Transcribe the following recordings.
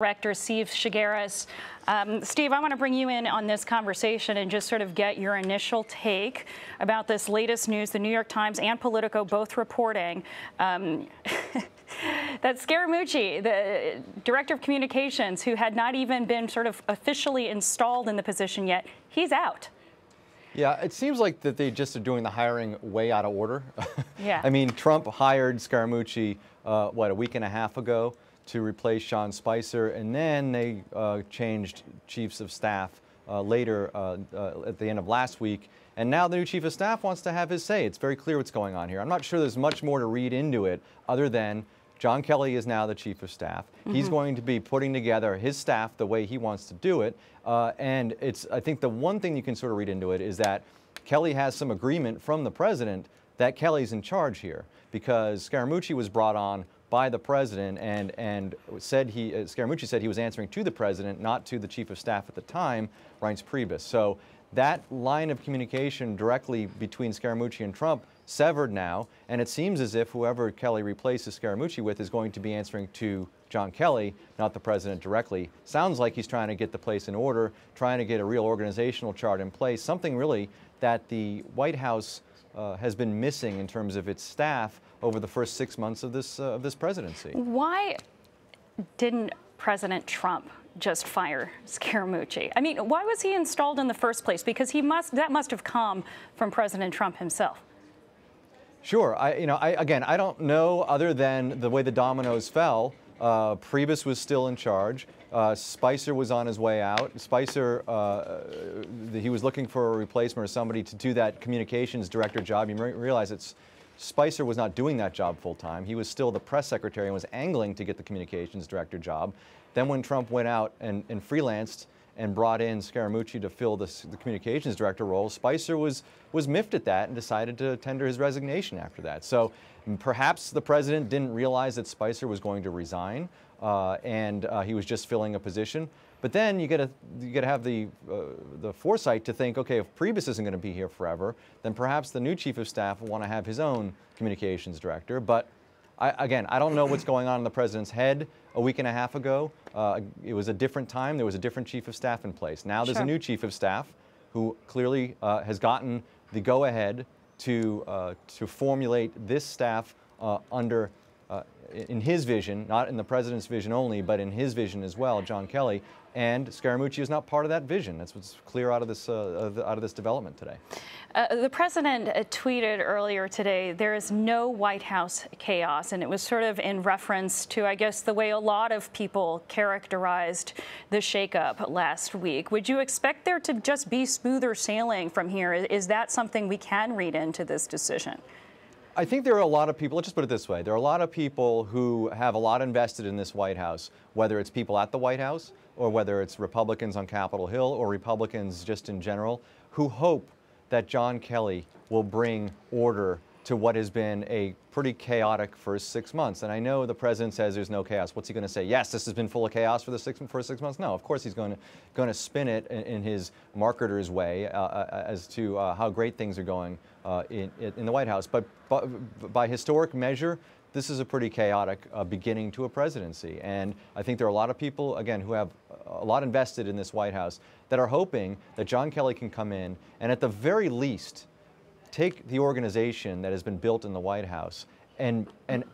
Director Steve Chaggaris. Steve, I want to bring you in on this conversation and just sort of get your initial take about this latest news. The New York Times and Politico both reporting that Scaramucci, the Director of Communications, who had not even been sort of officially installed in the position yet, he's out. Yeah, it seems like that they just are doing the hiring way out of order. Yeah. I mean, Trump hired Scaramucci, a week and a half ago to replace Sean Spicer, and then they changed chiefs of staff later at the end of last week. And now the new chief of staff wants to have his say. It's very clear what's going on here. I'm not sure there's much more to read into it other than John Kelly is now the chief of staff. He's going to be putting together his staff the way he wants to do it. And I think the one thing you can sort of read into it is that Kelly has some agreement from the president that Kelly's in charge here, because Scaramucci was brought on by the president and said Scaramucci said he was answering to the president, not to the chief of staff at the time, Reince Priebus. So that line of communication directly between Scaramucci and Trump severed now, and it seems as if whoever Kelly replaces Scaramucci with is going to be answering to John Kelly, not the president directly. Sounds like he's trying to get the place in order, trying to get a real organizational chart in place, something really that the White House has been missing in terms of its staff over the first 6 months of this presidency. Why didn't President Trump just fire Scaramucci? I mean, why was he installed in the first place? Because that must have come from President Trump himself. Sure. I don't know, other than the way the dominoes fell. Priebus was still in charge. Spicer was on his way out. Spicer, he was looking for a replacement or somebody to do that communications director job. You realize Spicer was not doing that job full time. He was still the press secretary and was angling to get the communications director job. Then when Trump went out and freelanced and brought in Scaramucci to fill the communications director role, Spicer was miffed at that and decided to tender his resignation after that. So perhaps the president didn't realize that Spicer was going to resign, and he was just filling a position. But then you got to have the foresight to think, okay, if Priebus isn't going to be here forever, then perhaps the new chief of staff will want to have his own communications director. But again, I don't know what's going on in the president's head. A week and a half ago, it was a different time. There was a different chief of staff in place. Now there's a new chief of staff who clearly has gotten the go-ahead to formulate this staff in his vision, not in the president's vision only, but in his vision as well, John Kelly. And Scaramucci is not part of that vision. That's what's clear out of this development today. The president tweeted earlier today, there is no White House chaos, and it was sort of in reference to, I guess, the way a lot of people characterized the shakeup last week. Would you expect there to just be smoother sailing from here? Is that something we can read into this decision? I think there are a lot of people, let's just put it this way, there are a lot of people who have a lot invested in this White House, whether it's people at the White House or whether it's Republicans on Capitol Hill or Republicans just in general, who hope that John Kelly will bring order to what has been a pretty chaotic first 6 months. And I know the president says there's no chaos. What's he going to say? Yes, this has been full of chaos for the first 6 months? No, of course he's going to spin it in his marketer's way as to how great things are going in the White House. But by historic measure, this is a pretty chaotic beginning to a presidency. And I think there are a lot of people, again, who have a lot invested in this White House that are hoping that John Kelly can come in and at the very least take the organization that has been built in the White House and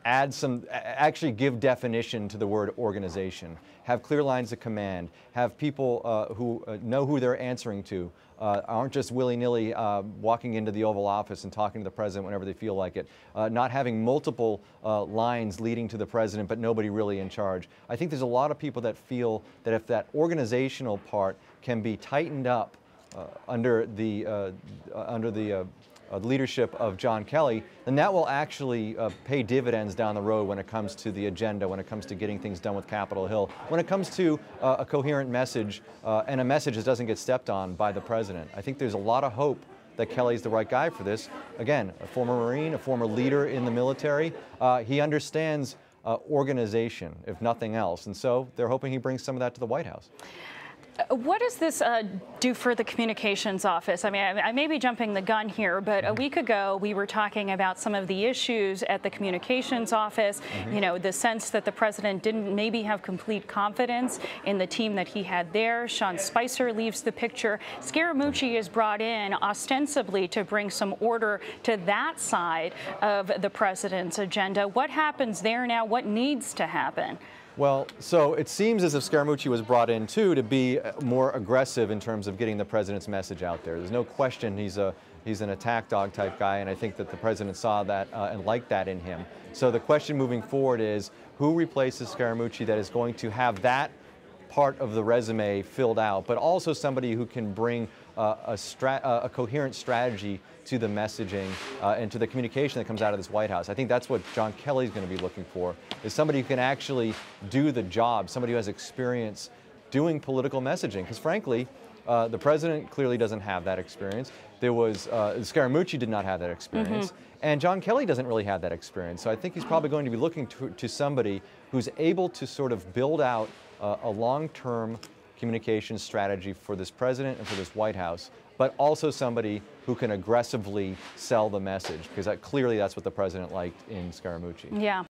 add actually give definition to the word organization, have clear lines of command, have people who know who they're answering to, aren't just willy-nilly walking into the Oval Office and talking to the president whenever they feel like it, not having multiple lines leading to the president but nobody really in charge. I think there's a lot of people that feel that if that organizational part can be tightened up under the leadership of John Kelly, then that will actually pay dividends down the road when it comes to the agenda, when it comes to getting things done with Capitol Hill, when it comes to a coherent message and a message that doesn't get stepped on by the president. I think there's a lot of hope that Kelly's the right guy for this. Again, a former Marine, a former leader in the military. He understands organization, if nothing else, and so they're hoping he brings some of that to the White House. What does this do for the communications office? I mean, I may be jumping the gun here, but a week ago we were talking about some of the issues at the communications office, you know, the sense that the president didn't maybe have complete confidence in the team that he had there. Sean Spicer leaves the picture. Scaramucci is brought in ostensibly to bring some order to that side of the president's agenda. What happens there now? What needs to happen? Well, so it seems as if Scaramucci was brought in, too, to be more aggressive in terms of getting the president's message out there. There's no question he's an attack dog type guy, and I think that the president saw that and liked that in him. So the question moving forward is, who replaces Scaramucci that is going to have that part of the resume filled out, but also somebody who can bring a coherent strategy to the messaging and to the communication that comes out of this White House. I think that's what John Kelly's going to be looking for, is somebody who can actually do the job, somebody who has experience doing political messaging. Because frankly, the president clearly doesn't have that experience. Scaramucci did not have that experience. And John Kelly doesn't really have that experience. So I think he's probably going to be looking to somebody who's able to sort of build out a long-term communication strategy for this president and for this White House, but also somebody who can aggressively sell the message, because clearly that's what the president liked in Scaramucci. Yeah.